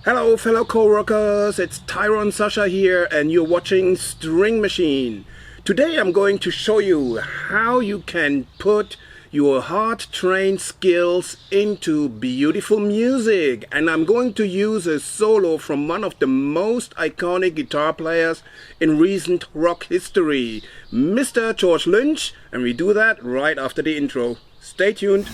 Hello fellow co-workers, it's Tyron Sasha here and you're watching StringMachine. Today I'm going to show you how you can put your hard-trained skills into beautiful music, and I'm going to use a solo from one of the most iconic guitar players in recent rock history, Mr. George Lynch, and we do that right after the intro. Stay tuned.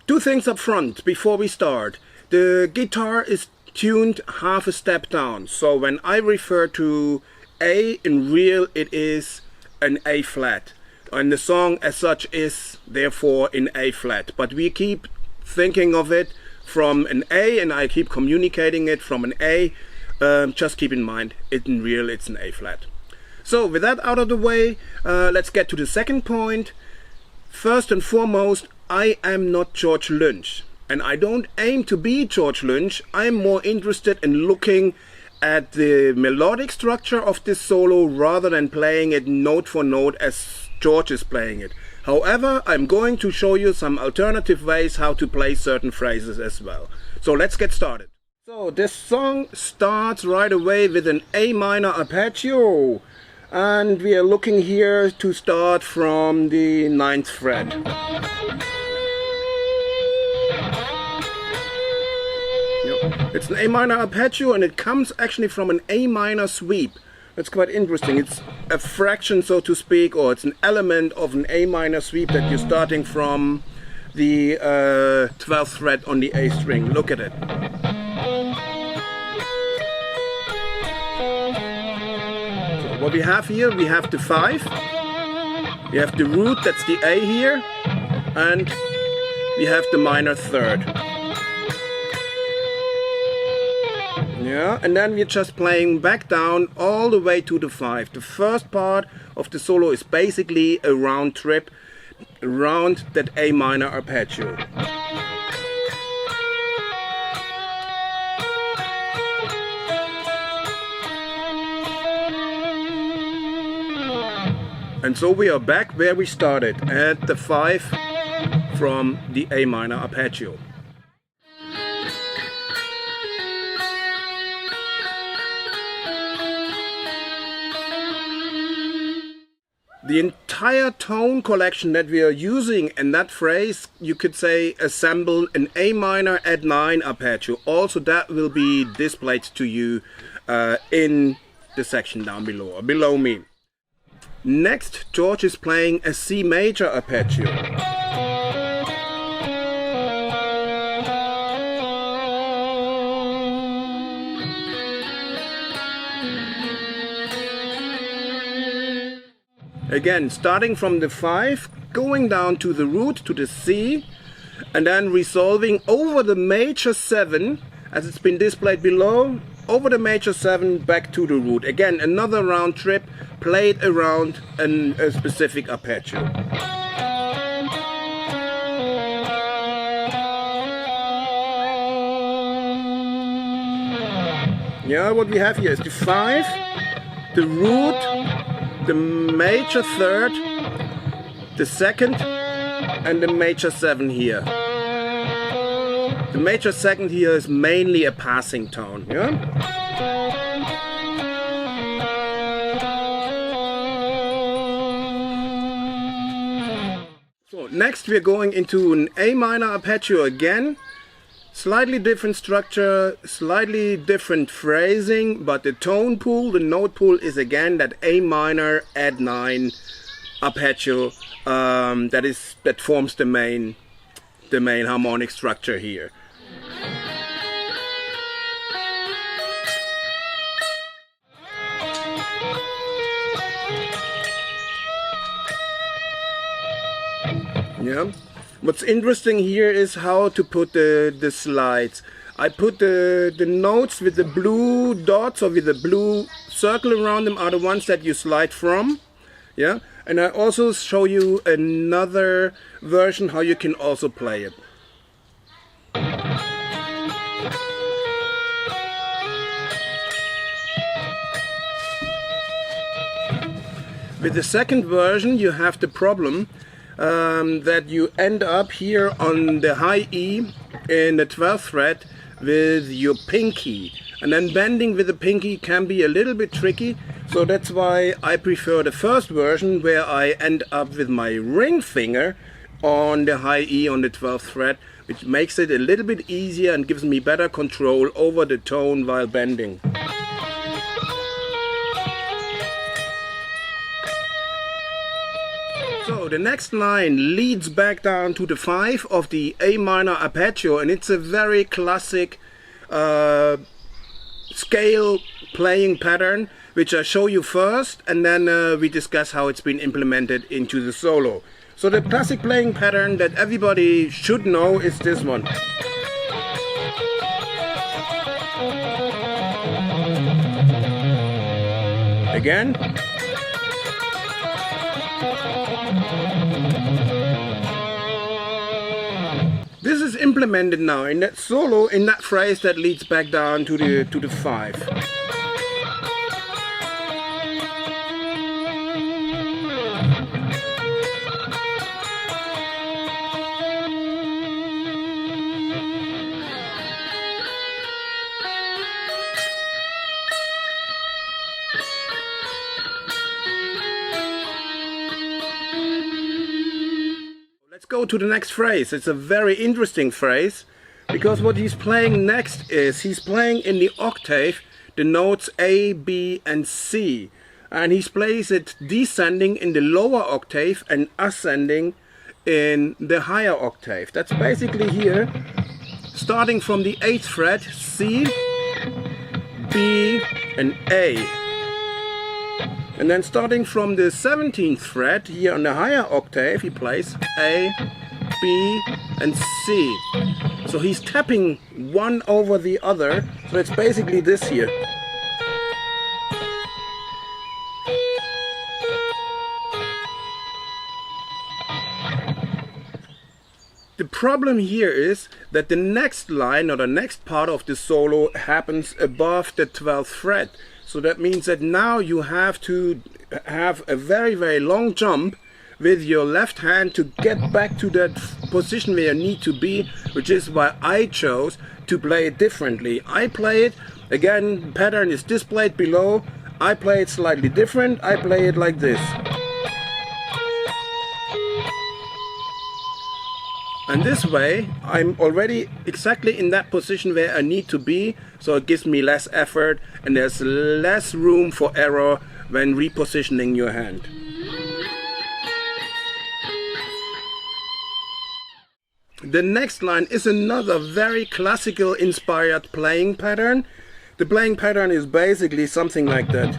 Two things up front before we start. The guitar is tuned half a step down, so when I refer to A in real, it is an A flat, and the song as such is therefore in A flat, but we keep thinking of it from an A and I keep communicating it from an A. Just keep in mind, in real it's an A flat. So with that out of the way, let's get to the second point. First and foremost, I am not George Lynch, and I don't aim to be George Lynch. I'm more interested in looking at the melodic structure of this solo rather than playing it note for note as George is playing it. However, I'm going to show you some alternative ways how to play certain phrases as well. So let's get started. So this song starts right away with an A minor arpeggio, and we are looking here to start from the 9th fret. It's an A minor arpeggio and it comes actually from an A minor sweep. That's quite interesting. It's a fraction, so to speak, or it's an element of an A minor sweep that you're starting from the 12th fret on the A string. Look at it. So what we have here, we have the 5. We have the root, that's the A here, and we have the minor third. Yeah, and then we're just playing back down all the way to the 5. The first part of the solo is basically a round trip around that A minor arpeggio. And so we are back where we started, at the 5 from the A minor arpeggio. The entire tone collection that we are using in that phrase, you could say, assemble an A minor add 9 arpeggio. Also, that will be displayed to you in the section down below, or below me. Next, George is playing a C major arpeggio. Again, starting from the 5, going down to the root, to the C, and then resolving over the major 7, as it's been displayed below, over the major 7 back to the root. Again, another round trip played around a specific arpeggio. Yeah, what we have here is the 5, the root, the major third, the 2nd, and the major 7 here. The major 2nd here is mainly a passing tone. Yeah? So next we're going into an A minor arpeggio again, Slightly different structure, slightly different phrasing, but the tone pool, the note pool is again that A minor add 9 arpeggio that forms the main harmonic structure here. Yeah. What's interesting here is how to put the slides. I put the notes with the blue dots or with the blue circle around them are the ones that you slide from. Yeah, and I also show you another version how you can also play it. With the second version you have the problem that you end up here on the high E in the 12th fret with your pinky, and then bending with the pinky can be a little bit tricky, so that's why I prefer the first version where I end up with my ring finger on the high E on the 12th fret, which makes it a little bit easier and gives me better control over the tone while bending. So the next line leads back down to the 5 of the A minor arpeggio, and it's a very classic scale playing pattern which I show you first, and then we discuss how it's been implemented into the solo. So the classic playing pattern that everybody should know is this one. Again. This is implemented now in that solo, in that phrase that leads back down to the 5. Let's go to the next phrase. It's a very interesting phrase because what he's playing next is he's playing in the octave the notes A, B and C, and he plays it descending in the lower octave and ascending in the higher octave. That's basically here, starting from the 8th fret, C, B and A. And then starting from the 17th fret, here on the higher octave, he plays A, B and C. So he's tapping one over the other, so it's basically this here. The problem here is that the next line or the next part of the solo happens above the 12th fret. So that means that now you have to have a very, very long jump with your left hand to get back to that position where you need to be, which is why I chose to play it differently. I play it, again, pattern is displayed below. I play it slightly different. I play it like this. And this way, I'm already exactly in that position where I need to be, so it gives me less effort and there's less room for error when repositioning your hand. The next line is another very classical inspired playing pattern. The playing pattern is basically something like that.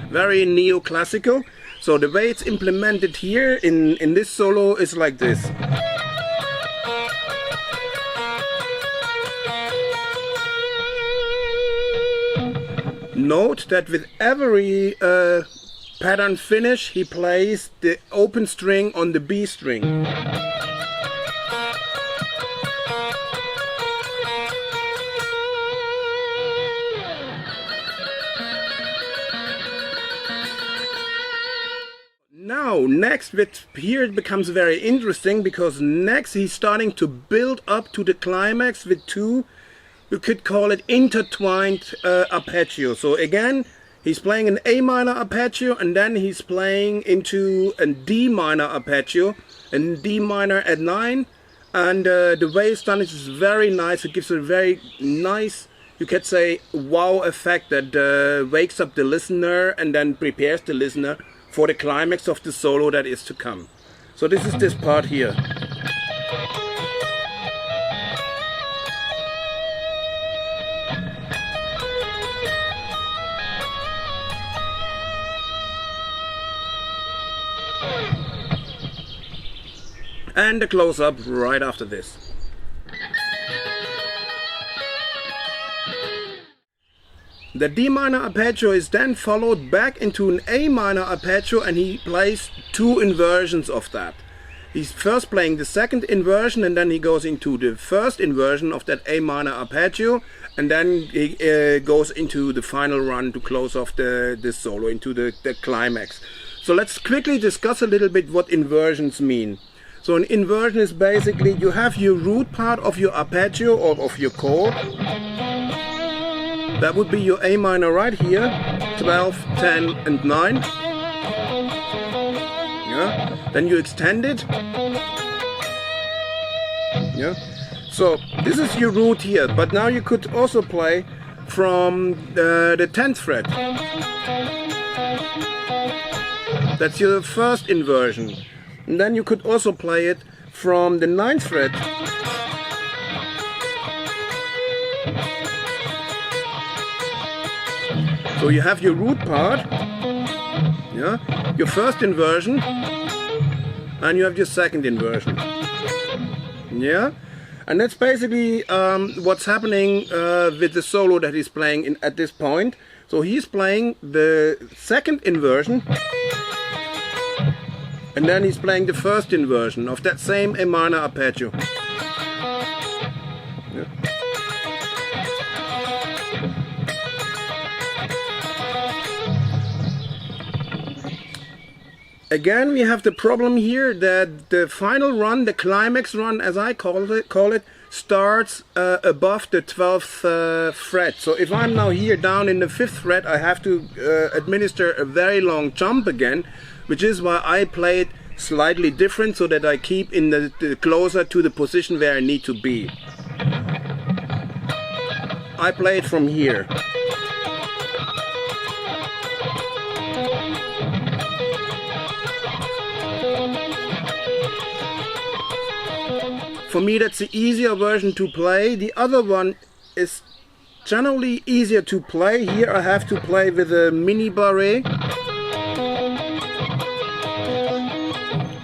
Very neoclassical. So the way it's implemented here in this solo is like this. Note that with every pattern finish he plays the open string on the B string. Now, next, here it becomes very interesting because next he's starting to build up to the climax with two, you could call it intertwined arpeggio. So again, He's playing an A minor arpeggio, and then he's playing into a D minor arpeggio, and D minor at 9. And the way it's done is very nice. It gives a very nice, you could say, wow effect that wakes up the listener and then prepares the listener for the climax of the solo that is to come. So this is this part here. And the close-up right after this. The D minor arpeggio is then followed back into an A minor arpeggio, and he plays 2 inversions of that. He's first playing the second inversion, and then he goes into the first inversion of that A minor arpeggio, and then he goes into the final run to close off the solo, into the climax. So let's quickly discuss a little bit what inversions mean. So an inversion is basically you have your root part of your arpeggio or of your chord. That would be your A minor right here, 12, 10 and 9. Yeah. Then you extend it. Yeah. So this is your root here, but now you could also play from the 10th fret. That's your first inversion. And then you could also play it from the 9th fret. So you have your root part, yeah, your first inversion, and you have your second inversion. Yeah, and that's basically what's happening with the solo that he's playing at this point. So he's playing the second inversion, and then he's playing the first inversion of that same A minor arpeggio. Yeah. Again, we have the problem here that the final run, the climax run as I call it, starts above the 12th fret. So if I'm now here down in the 5th fret, I have to administer a very long jump again, which is why I play it slightly different so that I keep in the closer to the position where I need to be. I play it from here. For me, that's the easier version to play. The other one is generally easier to play. Here I have to play with a mini barré.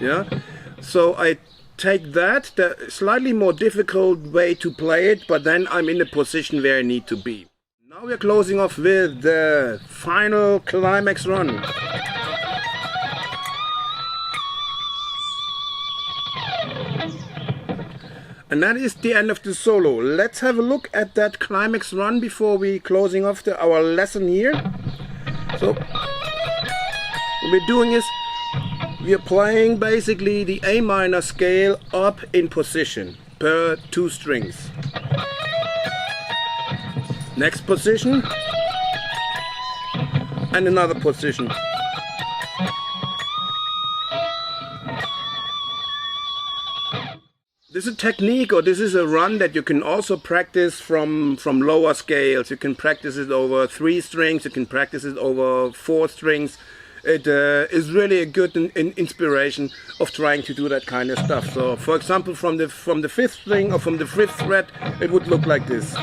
Yeah, so I take that, the slightly more difficult way to play it, but then I'm in the position where I need to be. Now we're closing off with the final climax run. And that is the end of the solo. Let's have a look at that climax run before we closing off our lesson here. So what we're doing is we're playing basically the A minor scale up in position per 2 strings. Next position and another position. This is a technique, or this is a run that you can also practice from lower scales. You can practice it over 3 strings, you can practice it over 4 strings. It is really a good inspiration of trying to do that kind of stuff. So, for example, from the 5th string or from the 5th fret, it would look like this.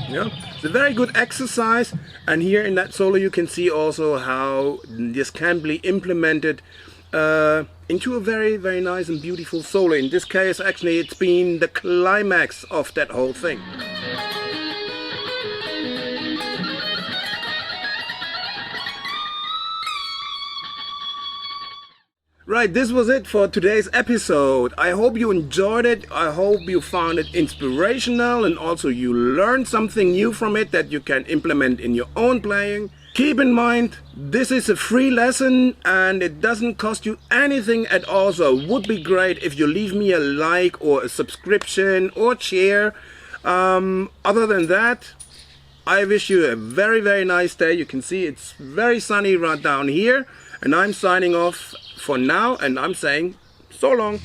Yeah, it's a very good exercise, and here in that solo you can see also how this can be implemented into a very, very nice and beautiful solo. In this case, actually, it's been the climax of that whole thing. Right, this was it for today's episode. I hope you enjoyed it. I hope you found it inspirational and also you learned something new from it that you can implement in your own playing. Keep in mind, this is a free lesson and it doesn't cost you anything at all, so it would be great if you leave me a like or a subscription or share. Other than that, I wish you a very, very nice day. You can see it's very sunny right down here, and I'm signing off for now, and I'm saying so long.